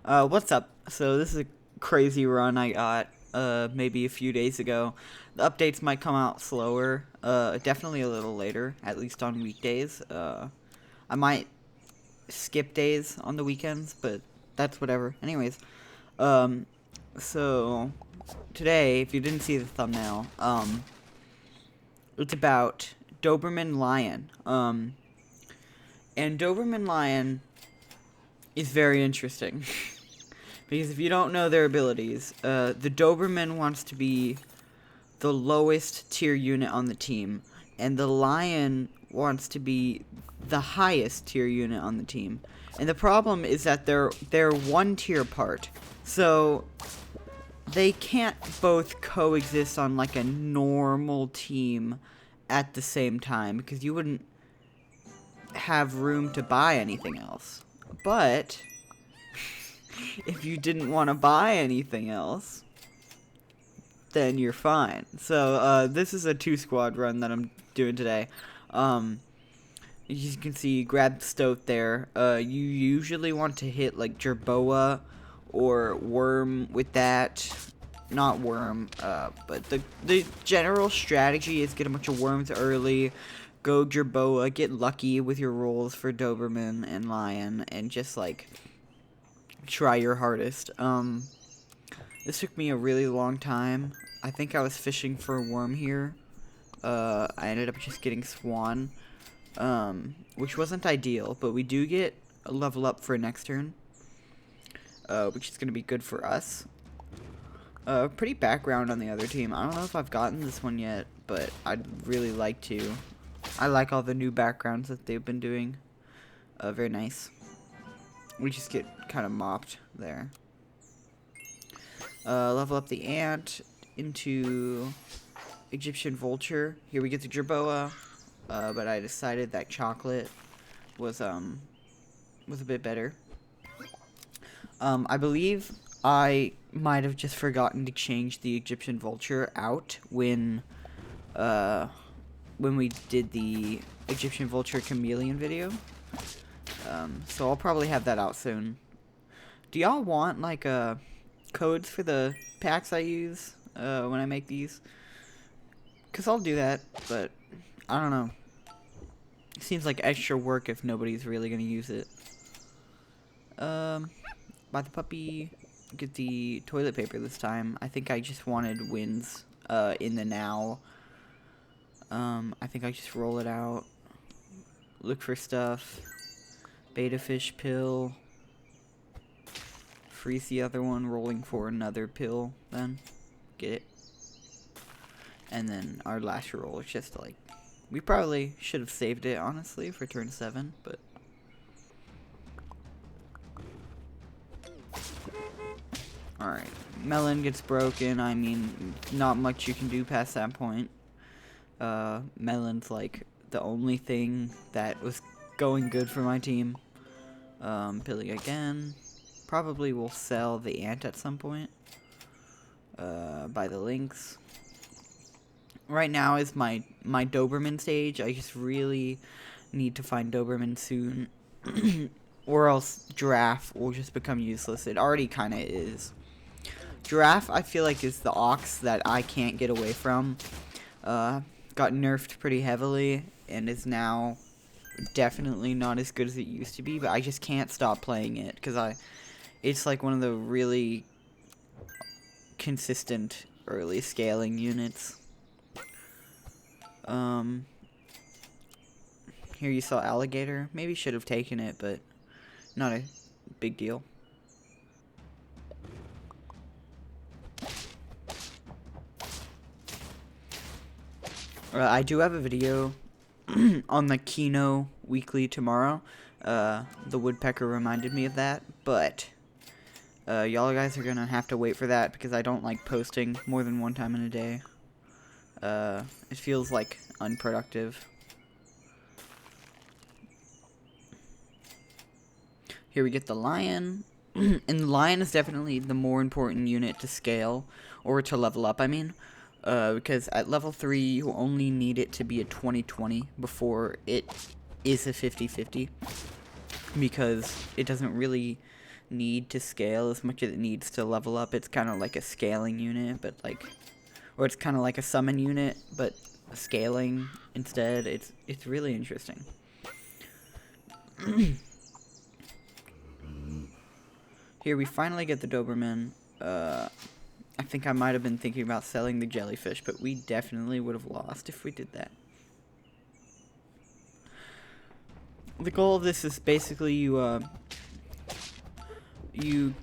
What's up? So this is a crazy run I got maybe a few days ago. The updates might come out slower, definitely a little later, at least on weekdays. I might skip days on the weekends, but that's whatever. Anyways, um, so today, if you didn't see the thumbnail, it's about Doberman Lion. And Doberman Lion is very interesting. Because if you don't know their abilities, the Doberman wants to be the lowest tier unit on the team, and the Lion wants to be the highest tier unit on the team. And the problem is that they're one tier apart, so they can't both coexist on like a normal team at the same time, because you wouldn't have room to buy anything else. But if you didn't want to buy anything else, then you're fine. So, this is a 2-squad run that I'm doing today. As you can see, grab Stoat there. You usually want to hit, like, Jerboa or Worm with that. Not Worm, but the general strategy is get a bunch of Worms early, go Jerboa, get lucky with your rolls for Doberman and Lion, and just, like, try your hardest. This took me a really long time. I think I was fishing for a worm here. I ended up just getting Swan, which wasn't ideal, but we do get a level up for next turn, which is going to be good for us. Pretty background on the other team. I don't know if I've gotten this one yet, but I'd really like to. I like all the new backgrounds that they've been doing. Very nice. We just get kind of mopped there. Level up the ant into Egyptian vulture. Here we get the Jerboa, but I decided that chocolate was a bit better. I believe I might have just forgotten to change the Egyptian vulture out when we did the Egyptian vulture chameleon video. So I'll probably have that out soon. Do y'all want, like, codes for the packs I use when I make these? Because I'll do that, but I don't know. It seems like extra work if nobody's really going to use it. Buy the puppy. Get the toilet paper this time. I think I just wanted wins in the now. I think I just roll it out. Look for stuff. Beta fish pill. Freeze the other one, rolling for another pill, then. Get it. And then our last roll is just like... We probably should have saved it, honestly, for turn 7, but... Alright. Melon gets broken. I mean, not much you can do past that point. Melon's like the only thing that was going good for my team. Pilling again. Probably will sell the ant at some point. Buy the lynx. Right now is my Doberman stage. I just really need to find Doberman soon. Or else Giraffe will just become useless. It already kind of is. Giraffe, I feel like, is the ox that I can't get away from. Got nerfed pretty heavily and is now definitely not as good as it used to be, but I just can't stop playing it because it's like one of the really consistent early scaling units. Here you saw alligator. Maybe should have taken it, but not a big deal. I do have a video on the Kino weekly tomorrow. The woodpecker reminded me of that, but y'all guys are gonna have to wait for that because I don't like posting more than one time in a day. It feels like unproductive. Here we get the lion, and the lion is definitely the more important unit to scale, or to level up, I mean. Because at level 3, you only need it to be a 20-20 before it is a 50-50. Because it doesn't really need to scale as much as it needs to level up. It's kind of like a scaling unit, but like, or it's kind of like a summon unit, but scaling instead. It's really interesting. Here we finally get the Doberman. I think I might have been thinking about selling the jellyfish, but we definitely would have lost if we did that. The goal of this is basically you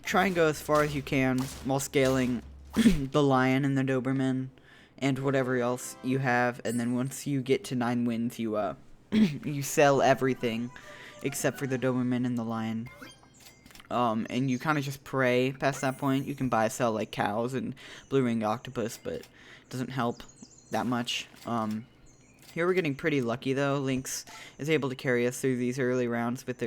try and go as far as you can while scaling the lion and the Doberman and whatever else you have, and then once you get to 9 wins, you you sell everything except for the Doberman and the lion. And you kind of just pray past that point. You can buy sell like cows and blue-ringed octopus, but it doesn't help that much. Here we're getting pretty lucky though. Lynx is able to carry us through these early rounds with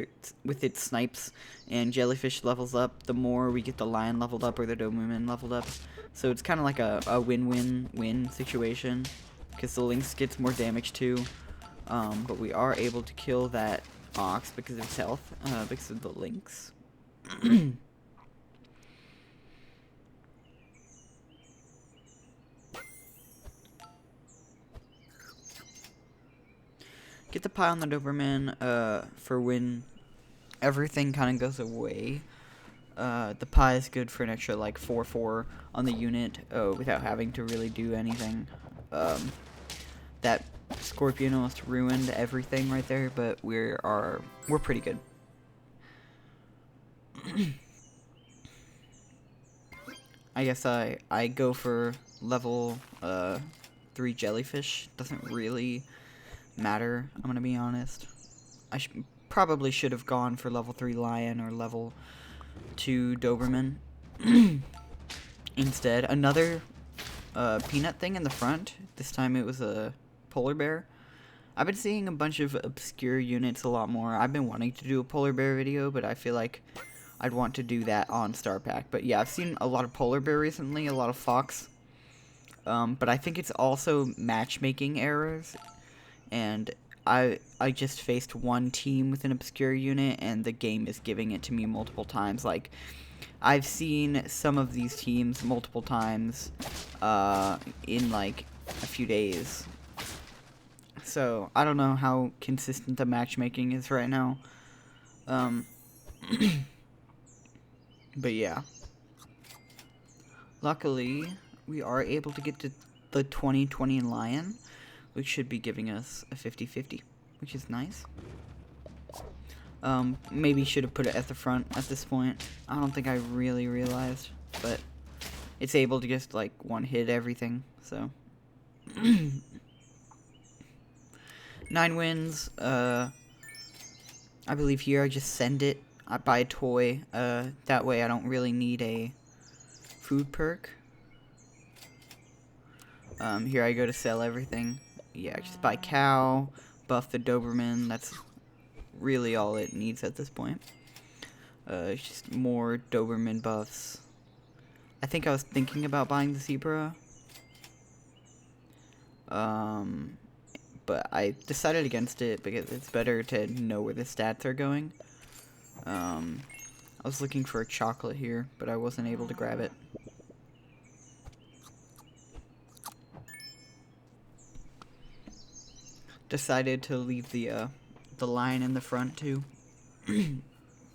its snipes, and jellyfish levels up the more we get the lion leveled up or the Doberman leveled up. So it's kind of like a win-win-win situation, because the lynx gets more damage too. But we are able to kill that ox because of its health, because of the lynx. Get the pie on the Doberman for when everything kind of goes away. The pie is good for an extra like 4/4 on the unit without having to really do anything. That Scorpion almost ruined everything right there, but we're pretty good. I guess I go for level 3 jellyfish. Doesn't really matter, I'm gonna be honest. I probably should have gone for level 3 lion or level 2 Doberman instead. Another peanut thing in the front. This time it was a polar bear. I've been seeing a bunch of obscure units a lot more. I've been wanting to do a polar bear video, but I feel like I'd want to do that on Star Pack. But yeah, I've seen a lot of polar bear recently, a lot of fox. But I think it's also matchmaking errors. And I just faced one team with an obscure unit, and the game is giving it to me multiple times. Like, I've seen some of these teams multiple times in like a few days. So I don't know how consistent the matchmaking is right now. But yeah. Luckily, we are able to get to the 20/20 lion, which should be giving us a 50/50, which is nice. Maybe should have put it at the front at this point. I don't think I really realized, but it's able to just like one hit everything, so. 9 wins. I believe here I just send it. I buy a toy. That way I don't really need a food perk. Here I go to sell everything. Yeah, just buy cow, buff the Doberman. That's really all it needs at this point. It's just more Doberman buffs. I think I was thinking about buying the zebra. But I decided against it because it's better to know where the stats are going. I was looking for a chocolate here, but I wasn't able to grab it. Decided to leave the line in the front too.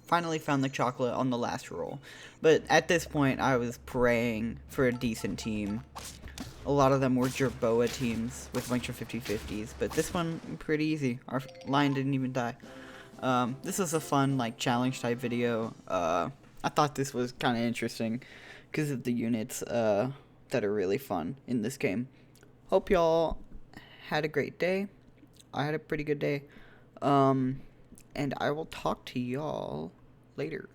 Finally found the chocolate on the last roll. But at this point, I was praying for a decent team. A lot of them were Jerboa teams with a bunch of 50/50s, but this one, pretty easy. Our line didn't even die. This was a fun, like, challenge type video. I thought this was kind of interesting because of the units that are really fun in this game. Hope y'all had a great day. I had a pretty good day. And I will talk to y'all later.